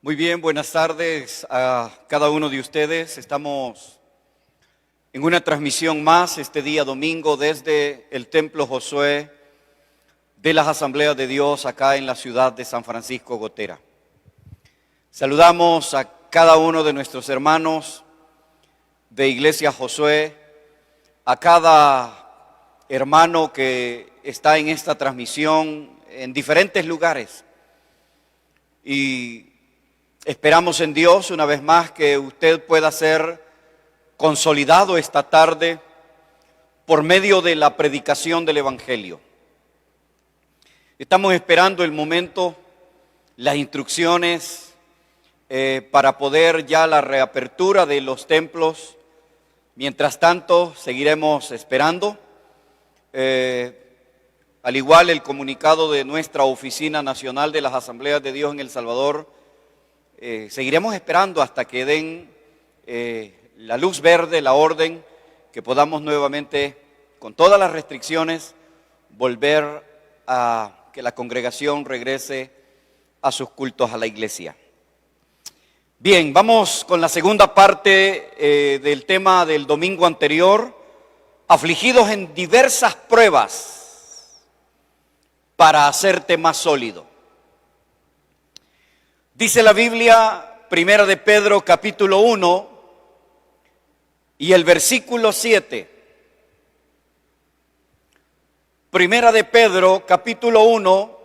Muy bien, buenas tardes a cada uno de ustedes. Estamos en una transmisión más este día domingo desde el Templo Josué de las Asambleas de Dios acá en la ciudad de San Francisco Gotera. Saludamos a cada uno de nuestros hermanos de Iglesia Josué, a cada hermano que está en esta transmisión en diferentes lugares. Y esperamos en Dios una vez más que usted pueda ser consolidado esta tarde por medio de la predicación del Evangelio. Estamos esperando el momento, las instrucciones para poder ya la reapertura de los templos. Mientras tanto, seguiremos esperando. Al igual el comunicado de nuestra Oficina Nacional de las Asambleas de Dios en El Salvador, seguiremos esperando hasta que den la luz verde, la orden, que podamos nuevamente, con todas las restricciones, volver a que la congregación regrese a sus cultos a la iglesia. Bien, vamos con la segunda parte del tema del domingo anterior, afligidos en diversas pruebas para hacerte más sólido. Dice la Biblia, Primera de Pedro, capítulo 1, y el versículo 7. Primera de Pedro, capítulo 1,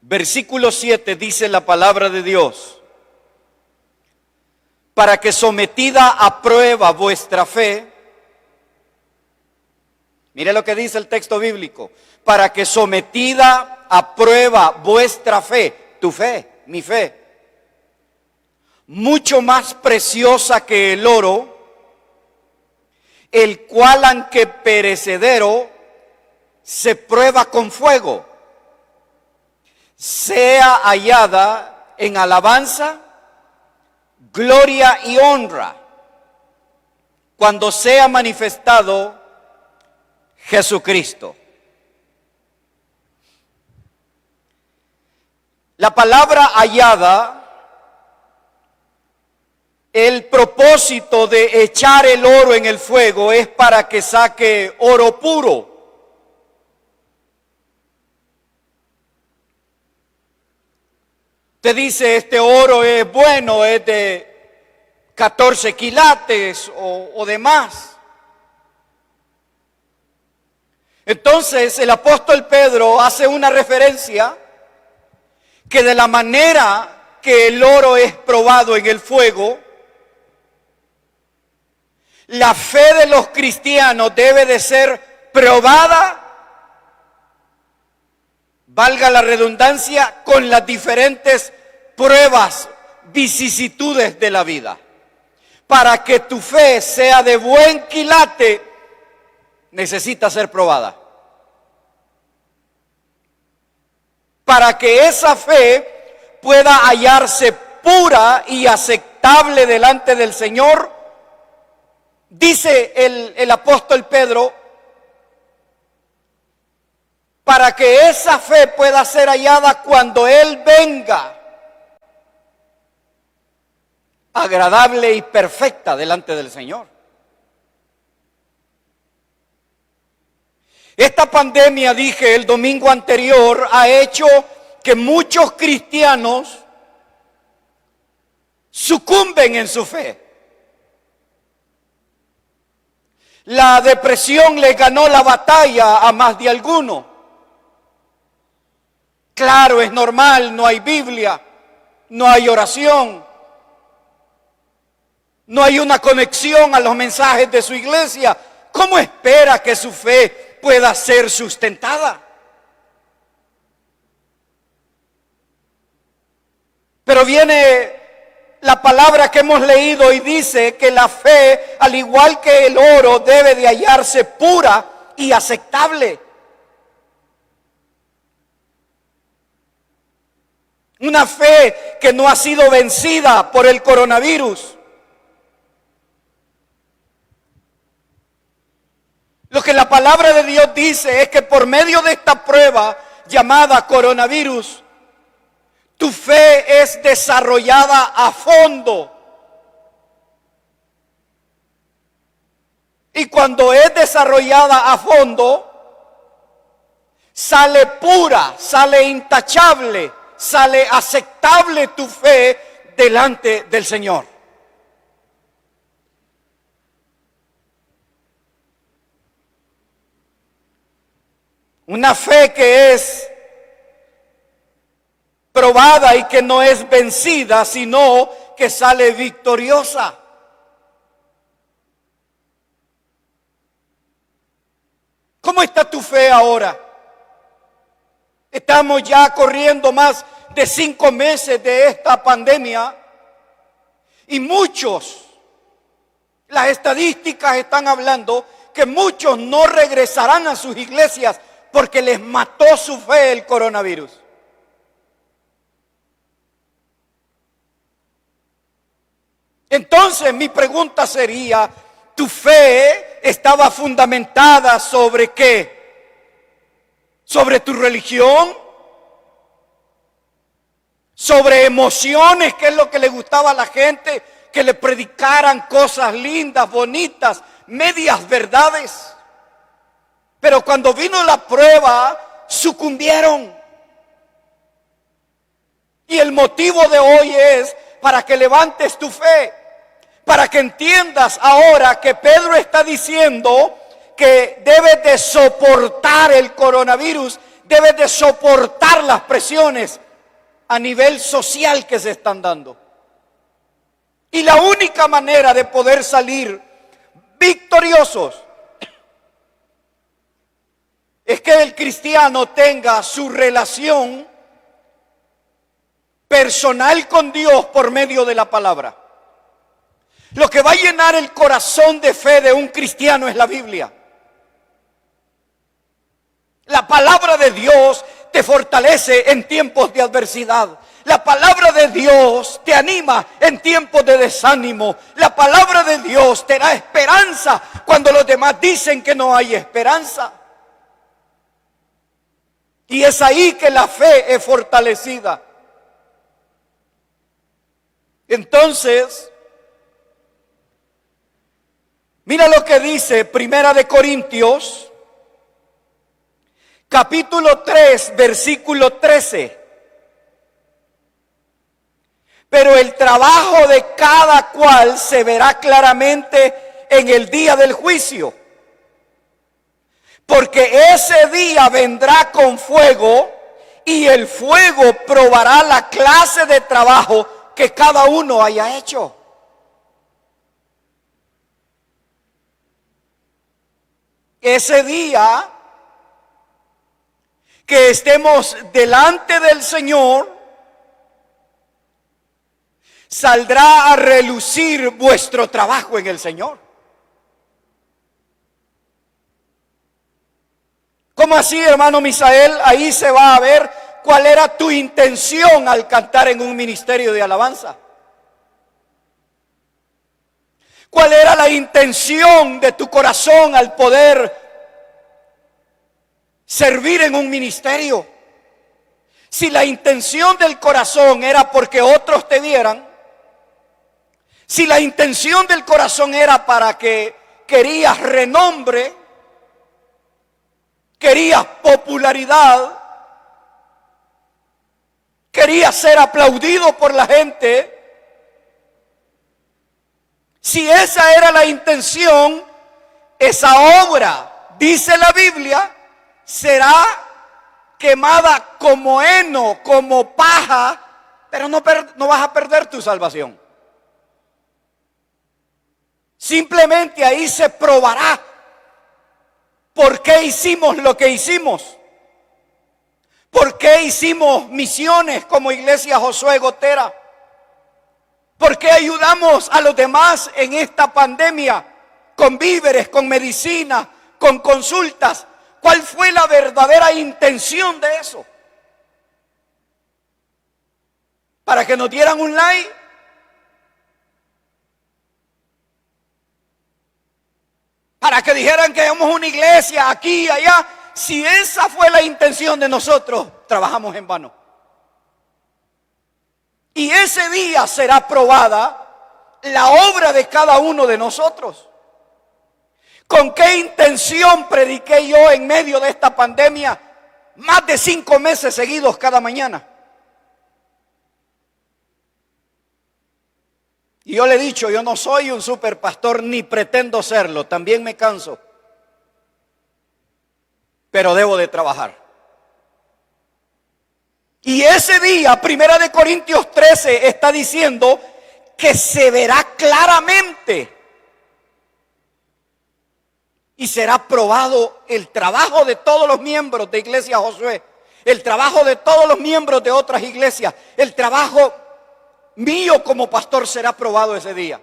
versículo 7, dice la palabra de Dios: para que sometida a prueba vuestra fe, mire lo que dice el texto bíblico, para que sometida a prueba vuestra fe, tu fe, mi fe, mucho más preciosa que el oro, el cual aunque perecedero, se prueba con fuego, sea hallada en alabanza, gloria y honra, cuando sea manifestado Jesucristo. La palabra hallada, el propósito de echar el oro en el fuego es para que saque oro puro. Te dice, este oro es bueno, es de 14 quilates o de más. Entonces el apóstol Pedro hace una referencia que de la manera que el oro es probado en el fuego, la fe de los cristianos debe de ser probada, valga la redundancia, con las diferentes pruebas, vicisitudes de la vida. Para que tu fe sea de buen quilate, necesita ser probada. Para que esa fe pueda hallarse pura y aceptable delante del Señor, dice el apóstol Pedro, para que esa fe pueda ser hallada cuando Él venga, agradable y perfecta delante del Señor. Esta pandemia, dije el domingo anterior, ha hecho que muchos cristianos sucumben en su fe. La depresión le ganó la batalla a más de alguno. Claro, es normal, no hay Biblia, no hay oración, no hay una conexión a los mensajes de su iglesia. ¿Cómo espera que su fe pueda ser sustentada? Pero viene la palabra que hemos leído y dice que la fe, al igual que el oro, debe de hallarse pura y aceptable. Una fe que no ha sido vencida por el coronavirus. Lo que la palabra de Dios dice es que por medio de esta prueba llamada coronavirus, tu fe es desarrollada a fondo. Y cuando es desarrollada a fondo, sale pura, sale intachable, sale aceptable tu fe delante del Señor. Una fe que es probada y que no es vencida, sino que sale victoriosa. ¿Cómo está tu fe ahora? Estamos ya corriendo más de 5 meses de esta pandemia y las estadísticas están hablando que muchos no regresarán a sus iglesias porque les mató su fe el coronavirus. Entonces mi pregunta sería, ¿tu fe estaba fundamentada sobre qué? ¿Sobre tu religión? ¿Sobre emociones? ¿Qué es lo que le gustaba a la gente? Que le predicaran cosas lindas, bonitas, medias verdades. Pero cuando vino la prueba, sucumbieron. Y el motivo de hoy es para que levantes tu fe, para que entiendas ahora que Pedro está diciendo que debes de soportar el coronavirus, debes de soportar las presiones a nivel social que se están dando. Y la única manera de poder salir victoriosos es que el cristiano tenga su relación personal con Dios por medio de la palabra. Lo que va a llenar el corazón de fe de un cristiano es la Biblia. La palabra de Dios te fortalece en tiempos de adversidad. La palabra de Dios te anima en tiempos de desánimo. La palabra de Dios te da esperanza cuando los demás dicen que no hay esperanza. Y es ahí que la fe es fortalecida. Entonces, mira lo que dice Primera de Corintios, capítulo 3, versículo 13. Pero el trabajo de cada cual se verá claramente en el día del juicio. Porque ese día vendrá con fuego y el fuego probará la clase de trabajo que cada uno haya hecho. Ese día que estemos delante del Señor, saldrá a relucir vuestro trabajo en el Señor. ¿Cómo así, hermano Misael? Ahí se va a ver cuál era tu intención al cantar en un ministerio de alabanza. ¿Cuál era la intención de tu corazón al poder servir en un ministerio? Si la intención del corazón era porque otros te vieran, si la intención del corazón era para que querías renombre, querías popularidad, querías ser aplaudido por la gente, si esa era la intención, esa obra, dice la Biblia, será quemada como heno, como paja, pero no vas a perder tu salvación. Simplemente ahí se probará por qué hicimos lo que hicimos. ¿Por qué hicimos misiones como Iglesia Josué Gotera? ¿Por qué ayudamos a los demás en esta pandemia con víveres, con medicina, con consultas? ¿Cuál fue la verdadera intención de eso? ¿Para que nos dieran un like? ¿Para que dijeran que somos una iglesia aquí y allá? Si esa fue la intención de nosotros, trabajamos en vano. Y ese día será probada la obra de cada uno de nosotros. ¿Con qué intención prediqué yo en medio de esta pandemia más de 5 meses seguidos cada mañana? Y yo le he dicho, yo no soy un superpastor ni pretendo serlo, también me canso. Pero debo de trabajar. Y ese día, 1 Corintios 13 está diciendo que se verá claramente y será probado el trabajo de todos los miembros de Iglesia Josué, el trabajo de todos los miembros de otras iglesias, el trabajo mío como pastor será probado ese día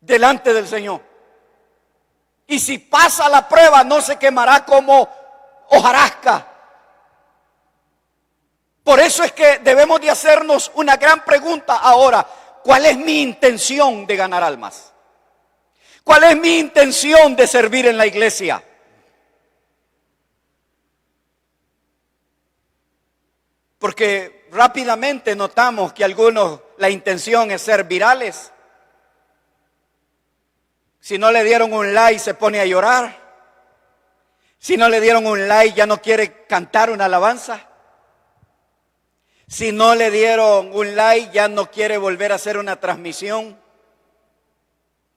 delante del Señor. Y si pasa la prueba, no se quemará como hojarasca. Por eso es que debemos de hacernos una gran pregunta ahora. ¿Cuál es mi intención de ganar almas? ¿Cuál es mi intención de servir en la iglesia? Porque rápidamente notamos que algunos la intención es ser virales. Si no le dieron un like se pone a llorar. Si no le dieron un like ya no quiere cantar una alabanza. Si no le dieron un like ya no quiere volver a hacer una transmisión.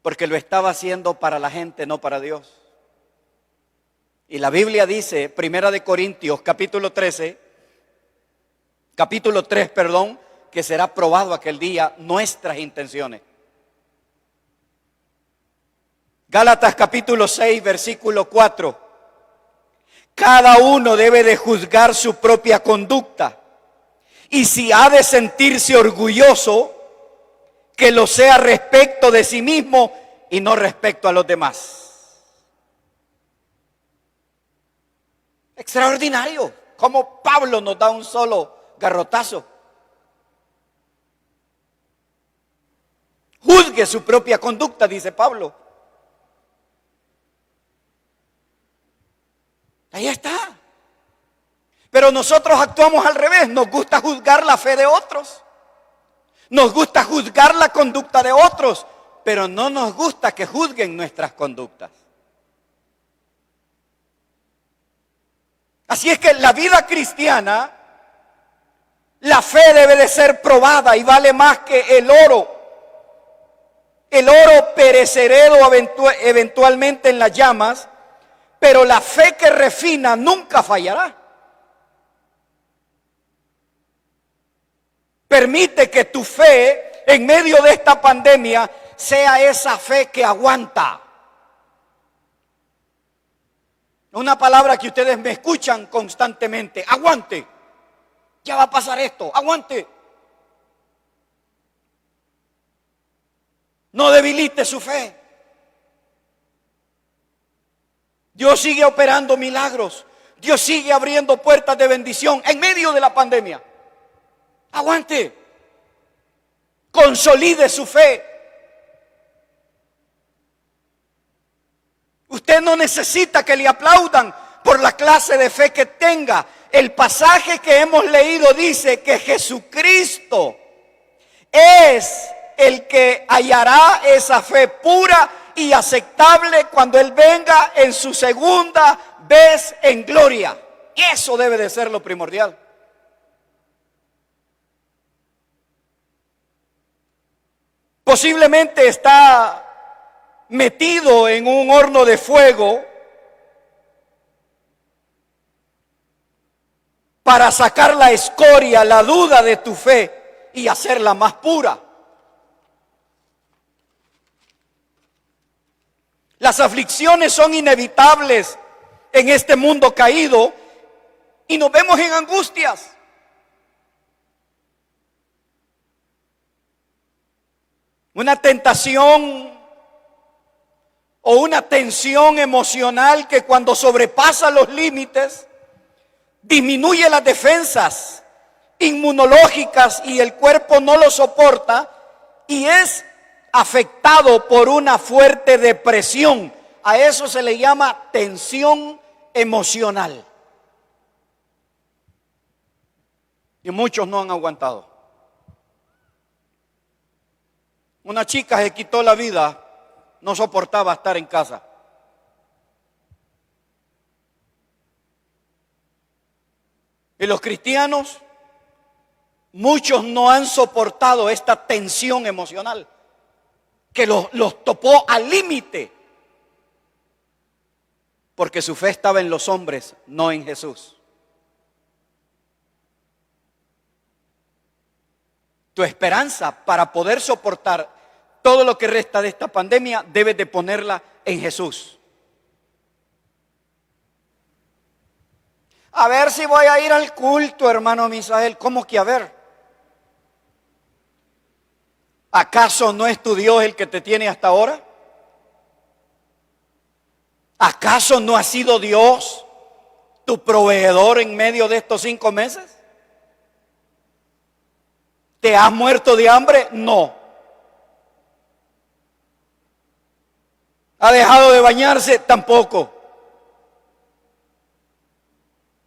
Porque lo estaba haciendo para la gente, no para Dios. Y la Biblia dice, 1 Corintios capítulo 3, que será probado aquel día nuestras intenciones. Gálatas capítulo 6, versículo 4. Cada uno debe de juzgar su propia conducta. Y si ha de sentirse orgulloso, que lo sea respecto de sí mismo y no respecto a los demás. Extraordinario, como Pablo nos da un solo garrotazo. Juzgue su propia conducta, dice Pablo. Ahí está. Pero nosotros actuamos al revés. Nos gusta juzgar la fe de otros. Nos gusta juzgar la conducta de otros. Pero no nos gusta que juzguen nuestras conductas. Así es que la vida cristiana, la fe debe de ser probada y vale más que el oro. El oro perecerá eventualmente en las llamas, pero la fe que refina nunca fallará. Permite que tu fe en medio de esta pandemia sea esa fe que aguanta. Una palabra que ustedes me escuchan constantemente: aguante. Ya va a pasar esto, aguante. No debilite su fe. Dios sigue operando milagros. Dios sigue abriendo puertas de bendición en medio de la pandemia. Aguante. Consolide su fe. Usted no necesita que le aplaudan por la clase de fe que tenga. El pasaje que hemos leído dice que Jesucristo es el que hallará esa fe pura y aceptable cuando Él venga en su segunda vez en gloria. Eso debe de ser lo primordial. Posiblemente está metido en un horno de fuego para sacar la escoria, la duda de tu fe y hacerla más pura. Las aflicciones son inevitables en este mundo caído y nos vemos en angustias. Una tentación o una tensión emocional que cuando sobrepasa los límites disminuye las defensas inmunológicas y el cuerpo no lo soporta y es afectado por una fuerte depresión. A eso se le llama tensión emocional. Y muchos no han aguantado. una chica se quitó la vida, no soportaba estar en casa. Y los cristianos, muchos no han soportado esta tensión emocional que los topó al límite, porque su fe estaba en los hombres, no en Jesús. Tu esperanza para poder soportar todo lo que resta de esta pandemia debes de ponerla en Jesús. A ver si voy a ir al culto, hermano Misael. ¿Cómo que a ver? ¿Acaso no es tu Dios el que te tiene hasta ahora? ¿Acaso no ha sido Dios tu proveedor en medio de estos 5 meses? ¿Te has muerto de hambre? No. ¿Ha dejado de bañarse? Tampoco.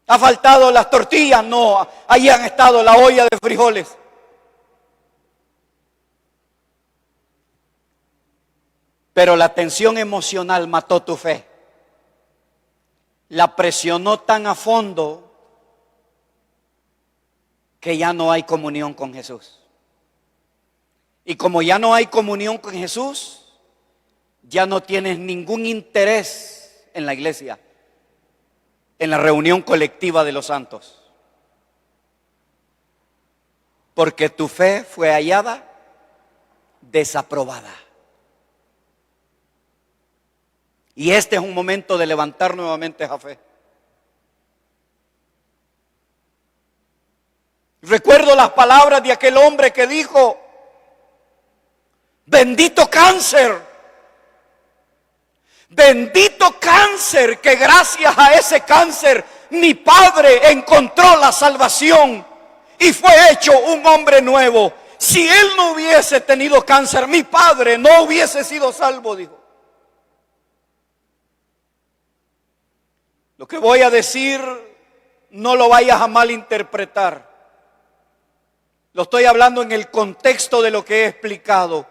¿Ha faltado las tortillas? No. Ahí han estado la olla de frijoles. Pero la tensión emocional mató tu fe. La presionó tan a fondo que ya no hay comunión con Jesús. Y como ya no hay comunión con Jesús, ya no tienes ningún interés en la iglesia, en la reunión colectiva de los santos. Porque tu fe fue hallada desaprobada. Y este es un momento de levantar nuevamente esa fe. Recuerdo las palabras de aquel hombre que dijo: bendito cáncer, bendito cáncer, que gracias a ese cáncer mi padre encontró la salvación y fue hecho un hombre nuevo. Si él no hubiese tenido cáncer, mi padre no hubiese sido salvo, dijo. Lo que voy a decir, no lo vayas a malinterpretar. Lo estoy hablando en el contexto de lo que he explicado.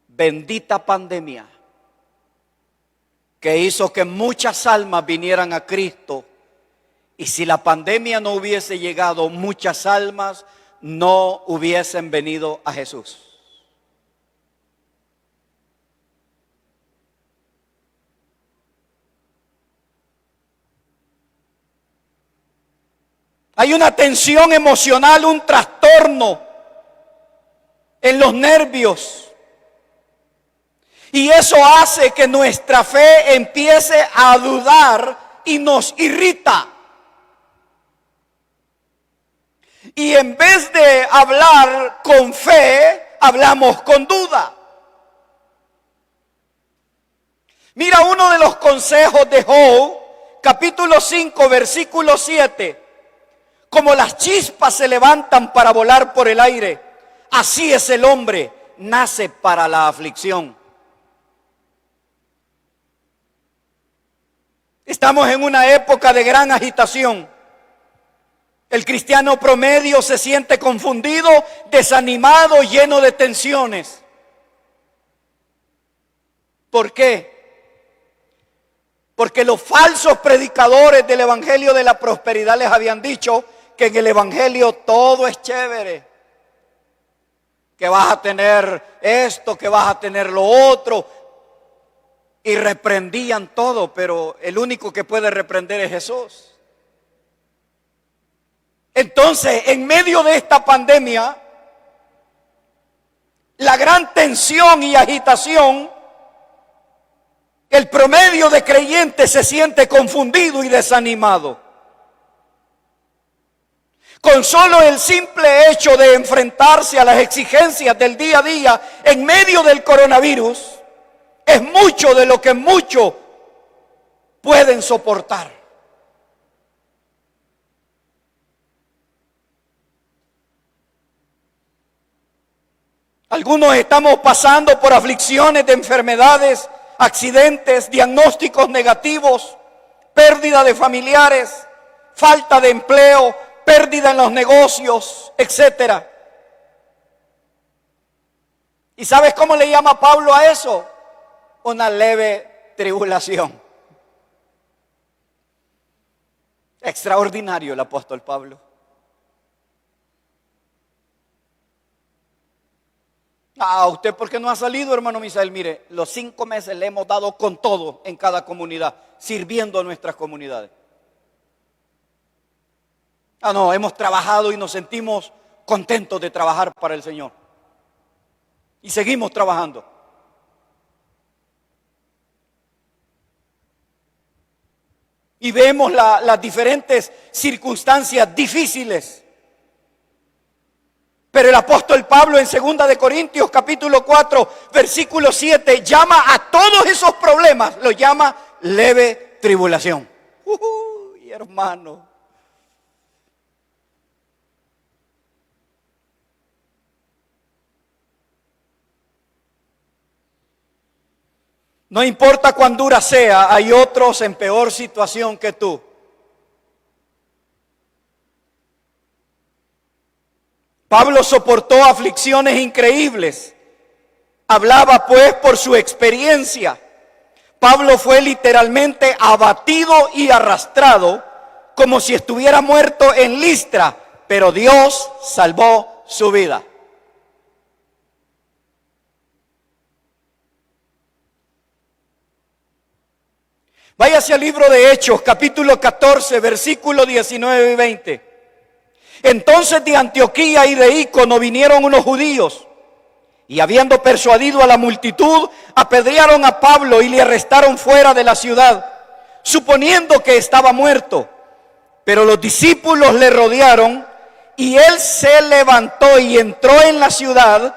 Bendita pandemia que hizo que muchas almas vinieran a Cristo. Y si la pandemia no hubiese llegado, muchas almas no hubiesen venido a Jesús. Hay una tensión emocional, un trastorno en los nervios. Y eso hace que nuestra fe empiece a dudar y nos irrita. Y en vez de hablar con fe, hablamos con duda. Mira uno de los consejos de Job, capítulo 5, versículo 7. Como las chispas se levantan para volar por el aire, así es el hombre, nace para la aflicción. Estamos en una época de gran agitación. El cristiano promedio se siente confundido, desanimado, lleno de tensiones. ¿Por qué? Porque los falsos predicadores del evangelio de la prosperidad les habían dicho que en el evangelio todo es chévere, que vas a tener esto, que vas a tener lo otro, y reprendían todo, pero el único que puede reprender es Jesús. Entonces, en medio de esta pandemia, la gran tensión y agitación, el promedio de creyentes se siente confundido y desanimado. Con solo el simple hecho de enfrentarse a las exigencias del día a día en medio del coronavirus, es mucho de lo que muchos pueden soportar. Algunos estamos pasando por aflicciones de enfermedades, accidentes, diagnósticos negativos, pérdida de familiares, falta de empleo, pérdida en los negocios, etcétera. ¿Y sabes cómo le llama Pablo a eso? Una leve tribulación. Extraordinario el apóstol Pablo. ¿Usted por qué no ha salido, hermano Misael? Mire, los 5 meses le hemos dado con todo en cada comunidad, sirviendo a nuestras comunidades. No, hemos trabajado y nos sentimos contentos de trabajar para el Señor. Y seguimos trabajando. Y vemos las diferentes circunstancias difíciles. Pero el apóstol Pablo en 2 de Corintios capítulo 4 versículo 7 llama a todos esos problemas, lo llama leve tribulación. Hermano. No importa cuán dura sea, hay otros en peor situación que tú. Pablo soportó aflicciones increíbles. Hablaba pues por su experiencia. Pablo fue literalmente abatido y arrastrado como si estuviera muerto en Listra, pero Dios salvó su vida. Váyase al libro de Hechos, capítulo 14, versículos 19 y 20. Entonces de Antioquía y de Icono vinieron unos judíos y habiendo persuadido a la multitud, apedrearon a Pablo y le arrestaron fuera de la ciudad, suponiendo que estaba muerto. Pero los discípulos le rodearon y él se levantó y entró en la ciudad.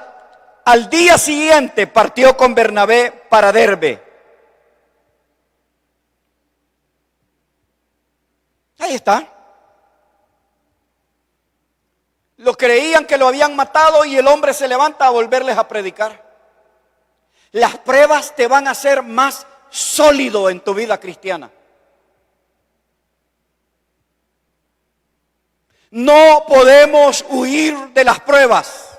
Al día siguiente partió con Bernabé para Derbe. Ahí está. Lo creían que lo habían matado y el hombre se levanta a volverles a predicar. Las pruebas te van a hacer más sólido en tu vida cristiana. No podemos huir de las pruebas.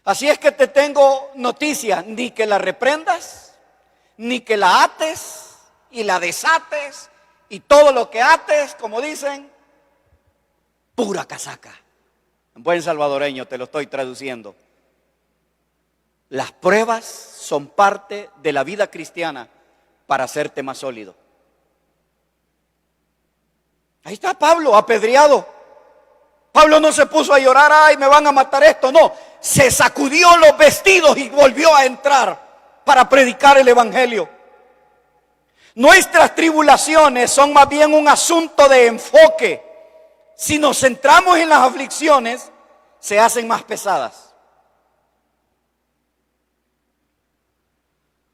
Así es que te tengo noticias, ni que la reprendas, ni que la ates y la desates. Y todo lo que ates, como dicen, pura casaca. En buen salvadoreño te lo estoy traduciendo. Las pruebas son parte de la vida cristiana para hacerte más sólido. Ahí está Pablo, apedreado. Pablo no se puso a llorar, ay, me van a matar esto. No, se sacudió los vestidos y volvió a entrar para predicar el evangelio. Nuestras tribulaciones son más bien un asunto de enfoque. Si nos centramos en las aflicciones, se hacen más pesadas.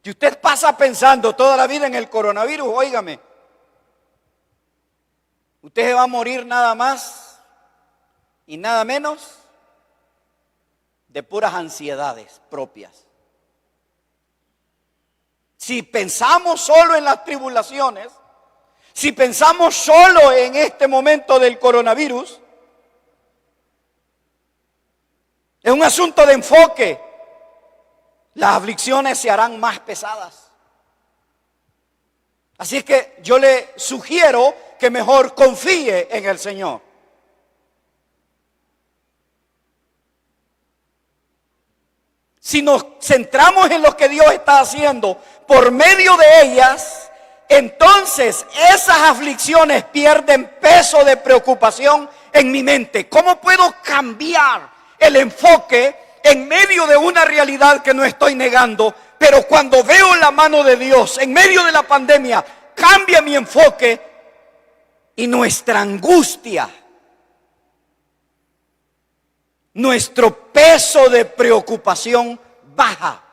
Si usted pasa pensando toda la vida en el coronavirus, óigame, usted se va a morir nada más y nada menos de puras ansiedades propias. Si pensamos solo en las tribulaciones, si pensamos solo en este momento del coronavirus, es un asunto de enfoque. Las aflicciones se harán más pesadas. Así es que yo le sugiero que mejor confíe en el Señor. Si nos centramos en lo que Dios está haciendo por medio de ellas, entonces esas aflicciones pierden peso de preocupación en mi mente. ¿Cómo puedo cambiar el enfoque en medio de una realidad que no estoy negando? Pero cuando veo la mano de Dios en medio de la pandemia, cambia mi enfoque y nuestra angustia, nuestro peso de preocupación baja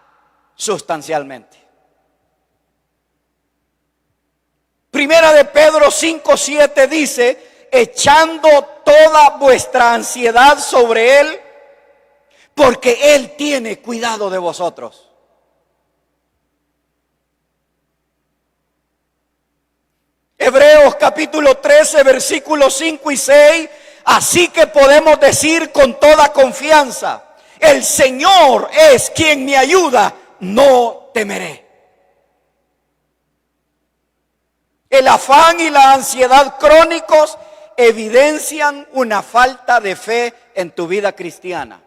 sustancialmente. Primera de Pedro 5:7 dice, echando toda vuestra ansiedad sobre Él, porque Él tiene cuidado de vosotros. Hebreos capítulo 13, versículos 5 y 6, Así que podemos decir con toda confianza: el Señor es quien me ayuda, no temeré. El afán y la ansiedad crónicos evidencian una falta de fe en tu vida cristiana.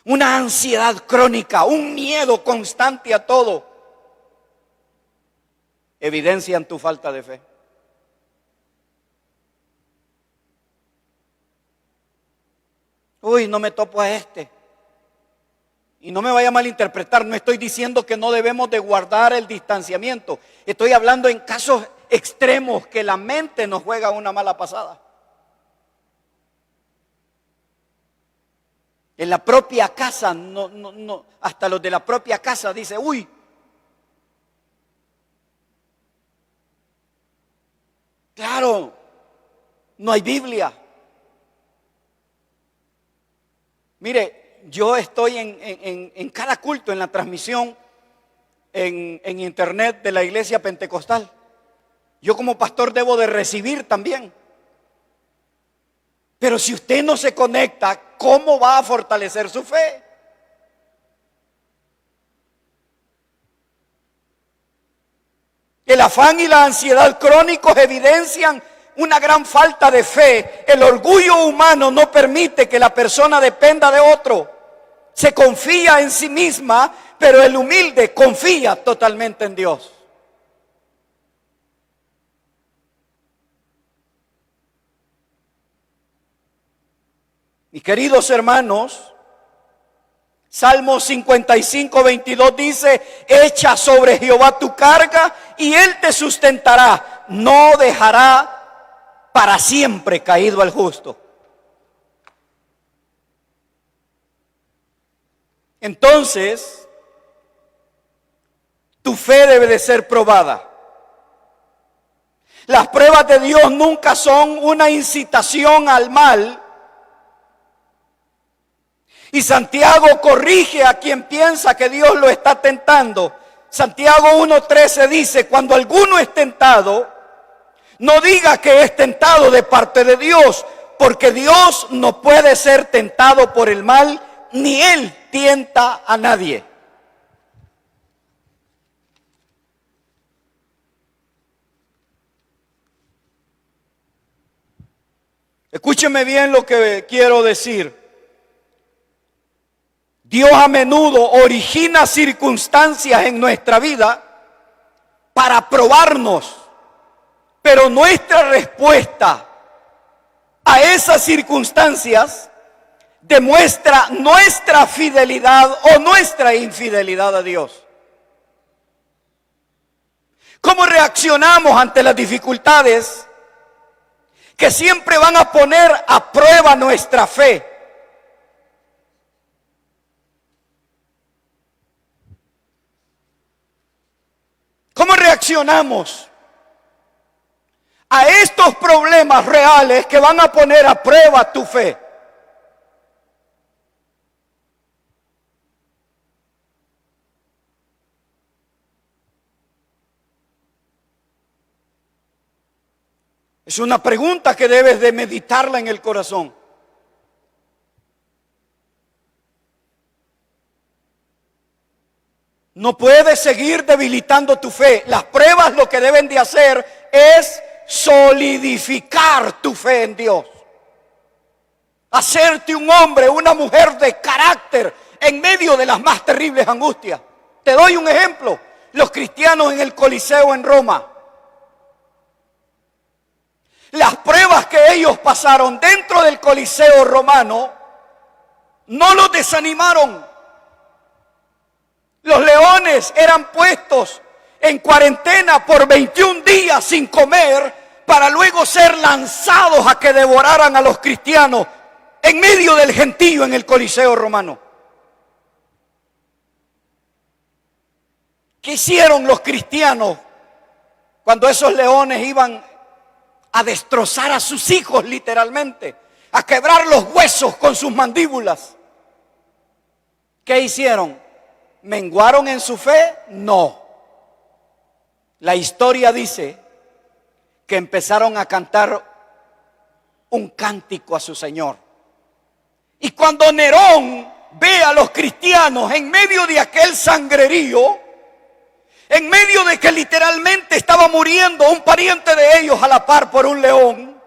Una ansiedad crónica, un miedo constante a todo, evidencian tu falta de fe. Uy, no me topo a este. Y no me vaya a malinterpretar, no estoy diciendo que no debemos de guardar el distanciamiento. Estoy hablando en casos extremos que la mente nos juega una mala pasada. En la propia casa, no, hasta los de la propia casa dice, uy. Claro, no hay Biblia. Mire, yo estoy en cada culto, en la transmisión en internet de la iglesia pentecostal. Yo como pastor debo de recibir también. Pero si usted no se conecta, ¿cómo va a fortalecer su fe? El afán y la ansiedad crónicos evidencian una gran falta de fe. El orgullo humano no permite que la persona dependa de otro. Se confía en sí misma, pero el humilde confía totalmente en Dios. Mis queridos hermanos, Salmo 55, 22 dice: echa sobre Jehová tu carga y Él te sustentará. No dejará para siempre caído al justo. Entonces, tu fe debe de ser probada. Las pruebas de Dios nunca son una incitación al mal. Y Santiago corrige a quien piensa que Dios lo está tentando. Santiago 1:13 dice: cuando alguno es tentado, no diga que es tentado de parte de Dios, porque Dios no puede ser tentado por el mal, ni Él tienta a nadie. Escúcheme bien lo que quiero decir. Dios a menudo origina circunstancias en nuestra vida para probarnos, pero nuestra respuesta a esas circunstancias demuestra nuestra fidelidad o nuestra infidelidad a Dios. ¿Cómo reaccionamos ante las dificultades que siempre van a poner a prueba nuestra fe? ¿Cómo reaccionamos a estos problemas reales que van a poner a prueba tu fe? Es una pregunta que debes de meditarla en el corazón. No puedes seguir debilitando tu fe. Las pruebas lo que deben de hacer es solidificar tu fe en Dios. Hacerte un hombre, una mujer de carácter en medio de las más terribles angustias. Te doy un ejemplo. Los cristianos en el Coliseo en Roma. Las pruebas que ellos pasaron dentro del Coliseo romano no los desanimaron. Los leones eran puestos en cuarentena por 21 días sin comer para luego ser lanzados a que devoraran a los cristianos en medio del gentío en el Coliseo romano. ¿Qué hicieron los cristianos cuando esos leones iban a destrozar a sus hijos literalmente, a quebrar los huesos con sus mandíbulas? ¿Qué hicieron? ¿Menguaron en su fe? No. La historia dice que empezaron a cantar un cántico a su Señor. Y cuando Nerón ve a los cristianos en medio de aquel sangrerío, en medio de que literalmente estaba muriendo un pariente de ellos a la par por un león,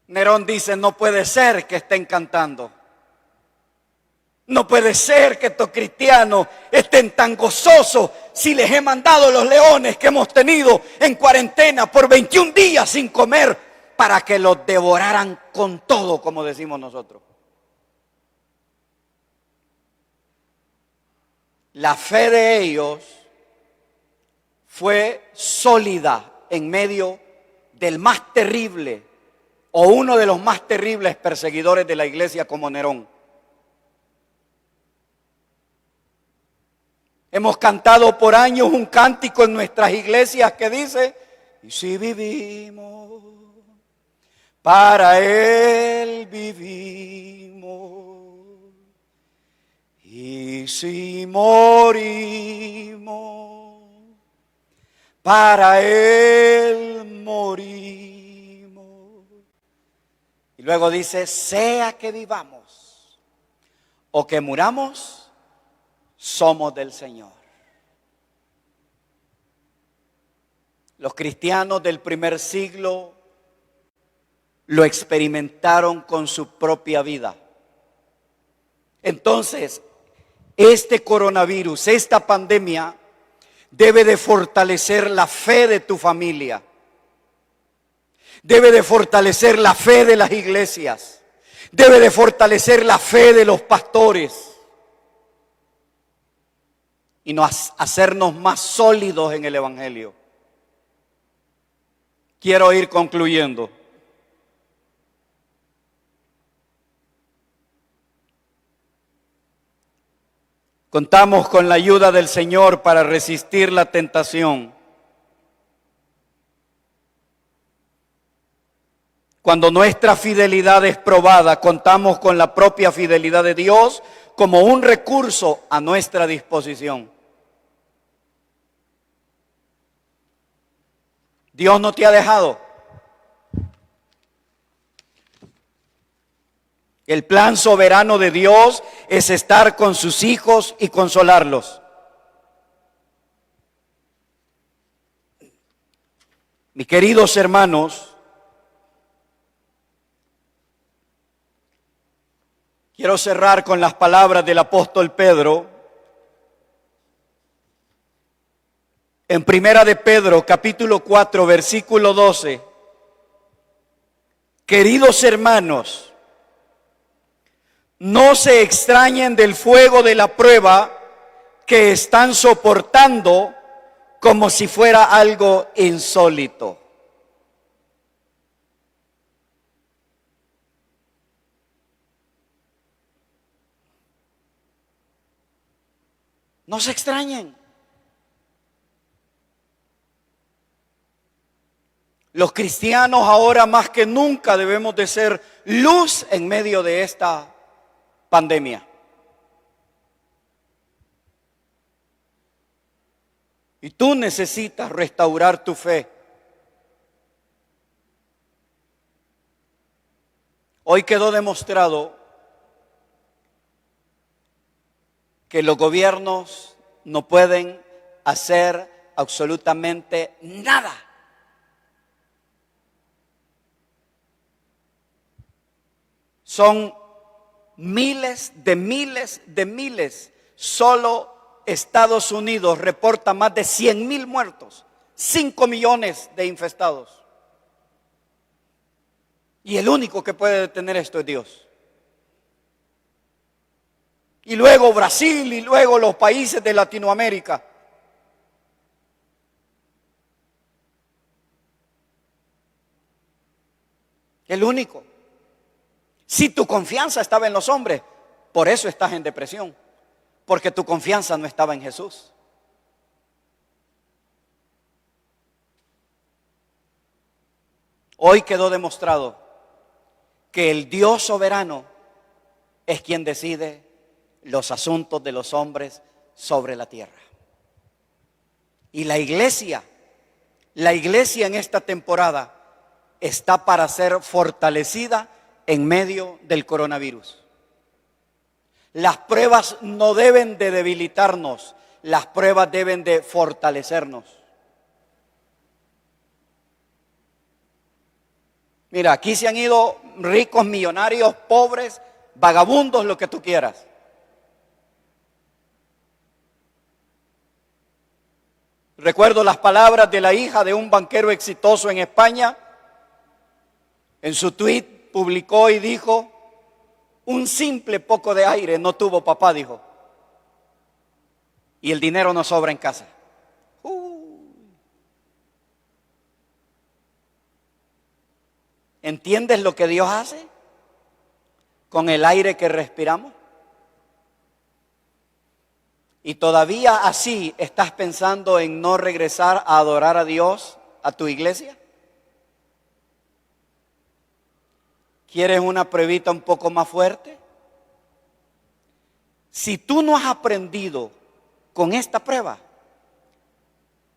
Nerón dice: no puede ser que estén cantando. No puede ser que estos cristianos estén tan gozosos si les he mandado los leones que hemos tenido en cuarentena por 21 días sin comer para que los devoraran con todo, como decimos nosotros. La fe de ellos fue sólida en medio del más terrible o uno de los más terribles perseguidores de la iglesia como Nerón. Hemos cantado por años un cántico en nuestras iglesias que dice: y si vivimos, para Él vivimos, y si morimos, para Él morimos. Y luego dice: sea que vivamos o que muramos, somos del Señor. Los cristianos del primer siglo lo experimentaron con su propia vida. Entonces, este coronavirus, esta pandemia, debe de fortalecer la fe de tu familia. Debe de fortalecer la fe de las iglesias. Debe de fortalecer la fe de los pastores. Y nos hacernos más sólidos en el Evangelio. Quiero ir concluyendo. Contamos con la ayuda del Señor para resistir la tentación. Cuando nuestra fidelidad es probada, contamos con la propia fidelidad de Dios como un recurso a nuestra disposición. Dios no te ha dejado. El plan soberano de Dios es estar con sus hijos y consolarlos. Mis queridos hermanos, quiero cerrar con las palabras del apóstol Pedro. En Primera de Pedro, capítulo 4, versículo 12. Queridos hermanos, no se extrañen del fuego de la prueba que están soportando como si fuera algo insólito. No se extrañen. Los cristianos ahora más que nunca debemos de ser luz en medio de esta pandemia. Y tú necesitas restaurar tu fe. Hoy quedó demostrado que los gobiernos no pueden hacer absolutamente nada. Son miles. Solo Estados Unidos reporta más de 100,000 muertos, 5 millones de infestados. Y el único que puede detener esto es Dios. Y luego Brasil y luego los países de Latinoamérica. El único. Si tu confianza estaba en los hombres, por eso estás en depresión, porque tu confianza no estaba en Jesús. Hoy quedó demostrado que el Dios soberano es quien decide los asuntos de los hombres sobre la tierra. Y la iglesia en esta temporada está para ser fortalecida en medio del coronavirus. Las pruebas no deben de debilitarnos, las pruebas deben de fortalecernos. Mira, aquí se han ido ricos, millonarios, pobres, vagabundos, lo que tú quieras. Recuerdo las palabras de la hija de un banquero exitoso en España. En su tweet publicó y dijo: un simple poco de aire no tuvo papá, dijo. Y el dinero no sobra en casa. ¿Entiendes lo que Dios hace con el aire que respiramos? Y todavía así estás pensando en no regresar a adorar a Dios, a tu iglesia. ¿Quieres una pruebita un poco más fuerte? Si tú no has aprendido con esta prueba,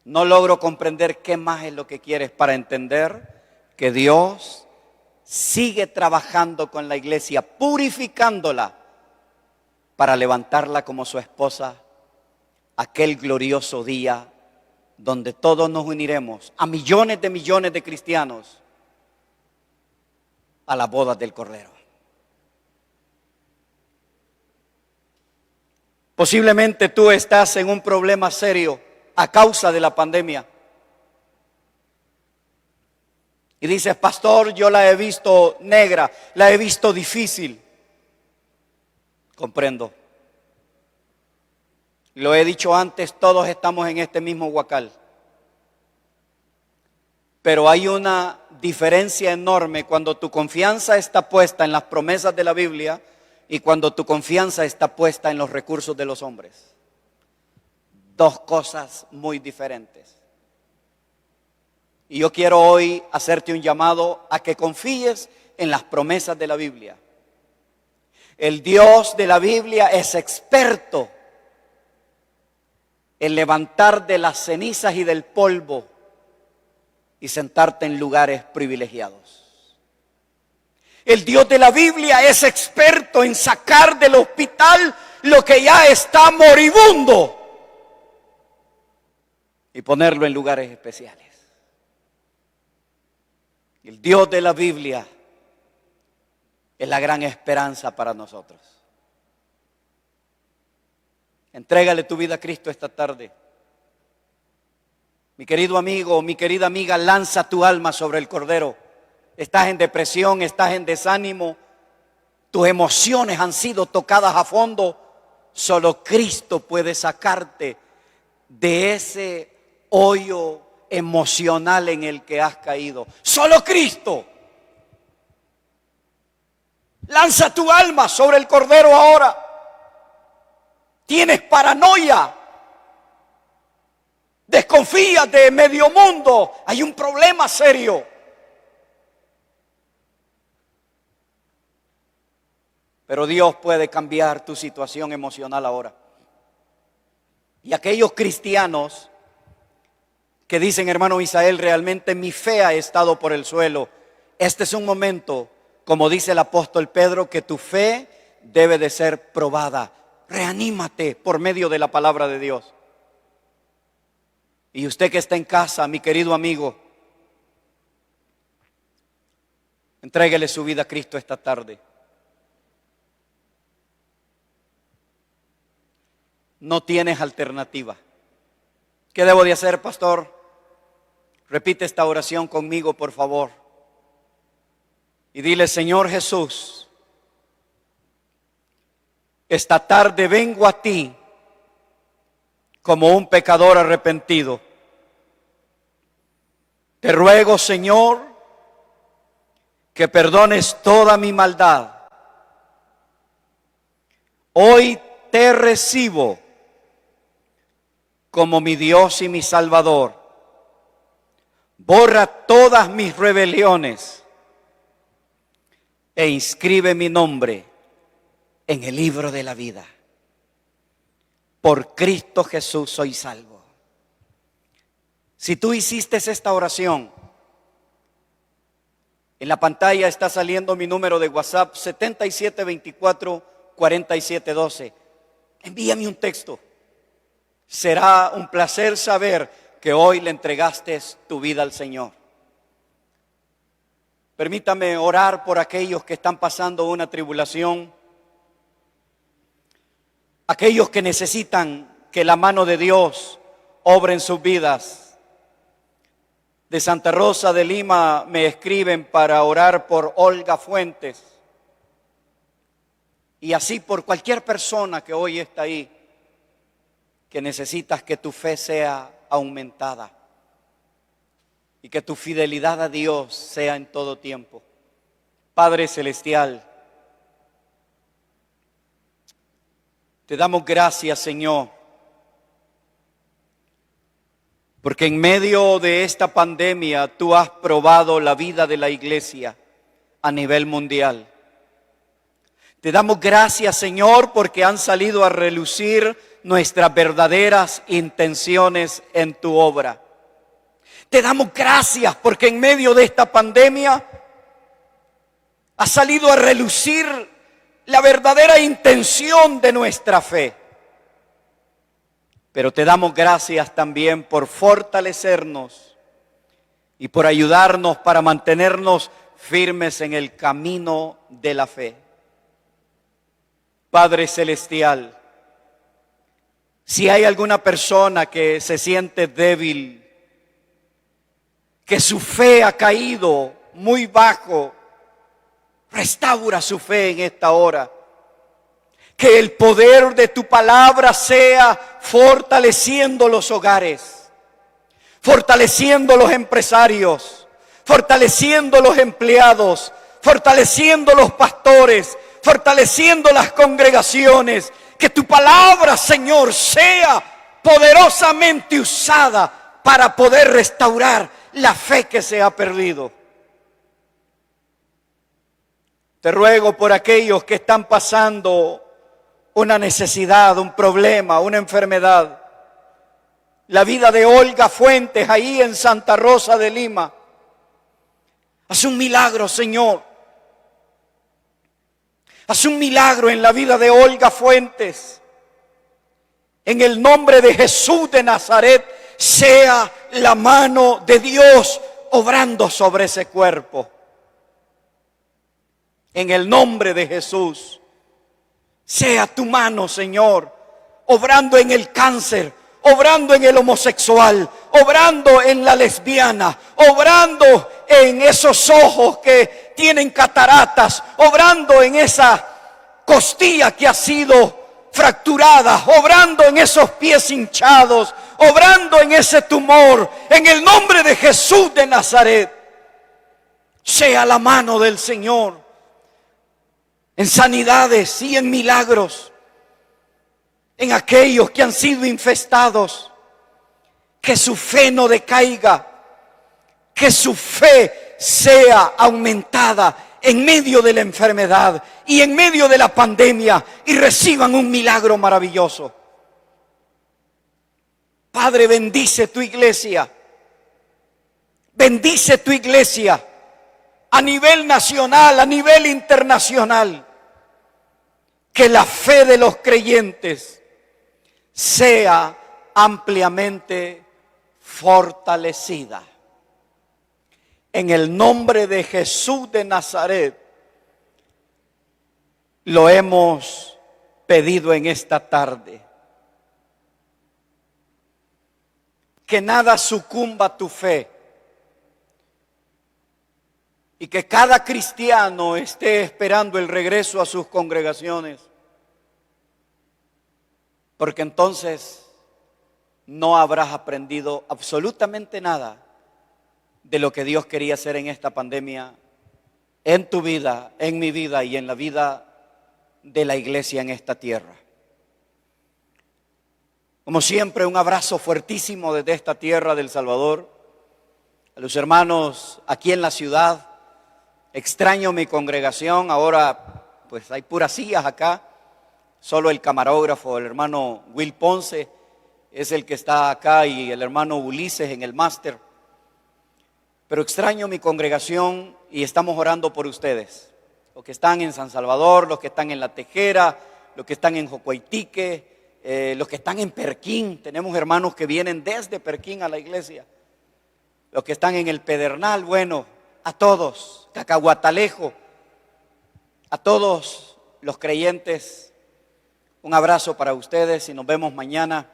no logro comprender qué más es lo que quieres para entender que Dios sigue trabajando con la iglesia, purificándola para levantarla como su esposa aquel glorioso día donde todos nos uniremos a millones de cristianos a las bodas del Cordero. Posiblemente tú estás en un problema serio a causa de la pandemia. Y dices: pastor, yo la he visto negra, la he visto difícil. Comprendo. Lo he dicho antes, todos estamos en este mismo huacal. Pero hay una diferencia enorme cuando tu confianza está puesta en las promesas de la Biblia y cuando tu confianza está puesta en los recursos de los hombres. Dos cosas muy diferentes. Y yo quiero hoy hacerte un llamado a que confíes en las promesas de la Biblia. El Dios de la Biblia es experto en levantar de las cenizas y del polvo y sentarte en lugares privilegiados. El Dios de la Biblia es experto en sacar del hospital lo que ya está moribundo y ponerlo en lugares especiales. El Dios de la Biblia es la gran esperanza para nosotros. Entrégale tu vida a Cristo esta tarde. Mi querido amigo, mi querida amiga, lanza tu alma sobre el Cordero. Estás en depresión, estás en desánimo, tus emociones han sido tocadas a fondo. Solo Cristo puede sacarte de ese hoyo emocional en el que has caído. Solo Cristo. Lanza tu alma sobre el Cordero ahora. Tienes paranoia. Desconfías de medio mundo. Hay un problema serio. Pero Dios puede cambiar tu situación emocional ahora. Y aquellos cristianos que dicen: hermano Misael, realmente mi fe ha estado por el suelo. Este es un momento, como dice el apóstol Pedro, que tu fe debe de ser probada. Reanímate por medio de la palabra de Dios. Y usted que está en casa, mi querido amigo, entréguele su vida a Cristo esta tarde. No tienes alternativa. ¿Qué debo de hacer, pastor? Repite esta oración conmigo, por favor. Y dile: Señor Jesús, esta tarde vengo a ti como un pecador arrepentido. Te ruego, Señor, que perdones toda mi maldad. Hoy te recibo como mi Dios y mi Salvador. Borra todas mis rebeliones e inscribe mi nombre en el libro de la vida. Por Cristo Jesús soy salvo. Si tú hiciste esta oración, En la pantalla está saliendo mi número de WhatsApp, 7724-4712. Envíame un texto. Será un placer saber que hoy le entregaste tu vida al Señor. Permítame orar por aquellos que están pasando una tribulación, aquellos que necesitan que la mano de Dios obre en sus vidas. De Santa Rosa de Lima me escriben para orar por Olga Fuentes. Y así por cualquier persona que hoy está ahí, que necesitas que tu fe sea aumentada y que tu fidelidad a Dios sea en todo tiempo. Padre Celestial, te damos gracias, Señor, porque en medio de esta pandemia tú has probado la vida de la iglesia a nivel mundial. Te damos gracias, Señor, porque han salido a relucir nuestras verdaderas intenciones en tu obra. Te damos gracias porque en medio de esta pandemia ha salido a relucir la verdadera intención de nuestra fe. Pero te damos gracias también por fortalecernos y por ayudarnos para mantenernos firmes en el camino de la fe. Padre Celestial, si hay alguna persona que se siente débil, que su fe ha caído muy bajo, restaura su fe en esta hora. Que el poder de tu palabra sea fortaleciendo los hogares, fortaleciendo los empresarios, fortaleciendo los empleados, fortaleciendo los pastores, fortaleciendo las congregaciones. Que tu palabra, Señor, sea poderosamente usada para poder restaurar la fe que se ha perdido. Te ruego por aquellos que están pasando una necesidad, un problema, una enfermedad. La vida de Olga Fuentes ahí en Santa Rosa de Lima. Haz un milagro, Señor. Haz un milagro en la vida de Olga Fuentes. En el nombre de Jesús de Nazaret, sea la mano de Dios obrando sobre ese cuerpo. En el nombre de Jesús. Sea tu mano, Señor, obrando en el cáncer, obrando en el homosexual, obrando en la lesbiana, obrando en esos ojos que tienen cataratas, obrando en esa costilla que ha sido fracturada, obrando en esos pies hinchados, obrando en ese tumor, en el nombre de Jesús de Nazaret. Sea la mano del Señor en sanidades y en milagros, en aquellos que han sido infestados. Que su fe no decaiga, que su fe sea aumentada en medio de la enfermedad y en medio de la pandemia y reciban un milagro maravilloso. Padre, bendice tu iglesia, bendice tu iglesia a nivel nacional, a nivel internacional. Que la fe de los creyentes sea ampliamente fortalecida. En el nombre de Jesús de Nazaret lo hemos pedido en esta tarde. Que nada sucumba a tu fe. Y que cada cristiano esté esperando el regreso a sus congregaciones. Porque entonces no habrás aprendido absolutamente nada de lo que Dios quería hacer en esta pandemia, en tu vida, en mi vida y en la vida de la iglesia en esta tierra. Como siempre, un abrazo fuertísimo desde esta tierra del Salvador. A los hermanos aquí en la ciudad, extraño mi congregación, ahora pues hay puras sillas acá. Solo el camarógrafo, el hermano Will Ponce, es el que está acá y el hermano Ulises en el máster. pero extraño mi congregación y estamos orando por ustedes. Los que están en San Salvador, los que están en La Tejera, los que están en Jocoitique, los que están en Perquín. Tenemos hermanos que vienen desde Perquín a la iglesia. Los que están en el Pedernal, bueno, a todos, Cacahuatalejo, a todos los creyentes, un abrazo para ustedes y nos vemos mañana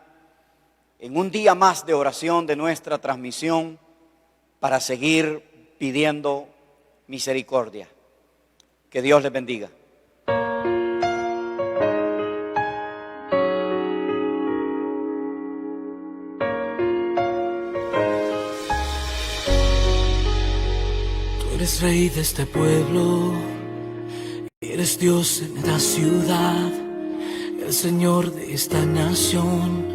en un día más de oración de nuestra transmisión para seguir pidiendo misericordia. Que Dios les bendiga. Tú eres rey de este pueblo, eres Dios en esta ciudad, el Señor de esta nación.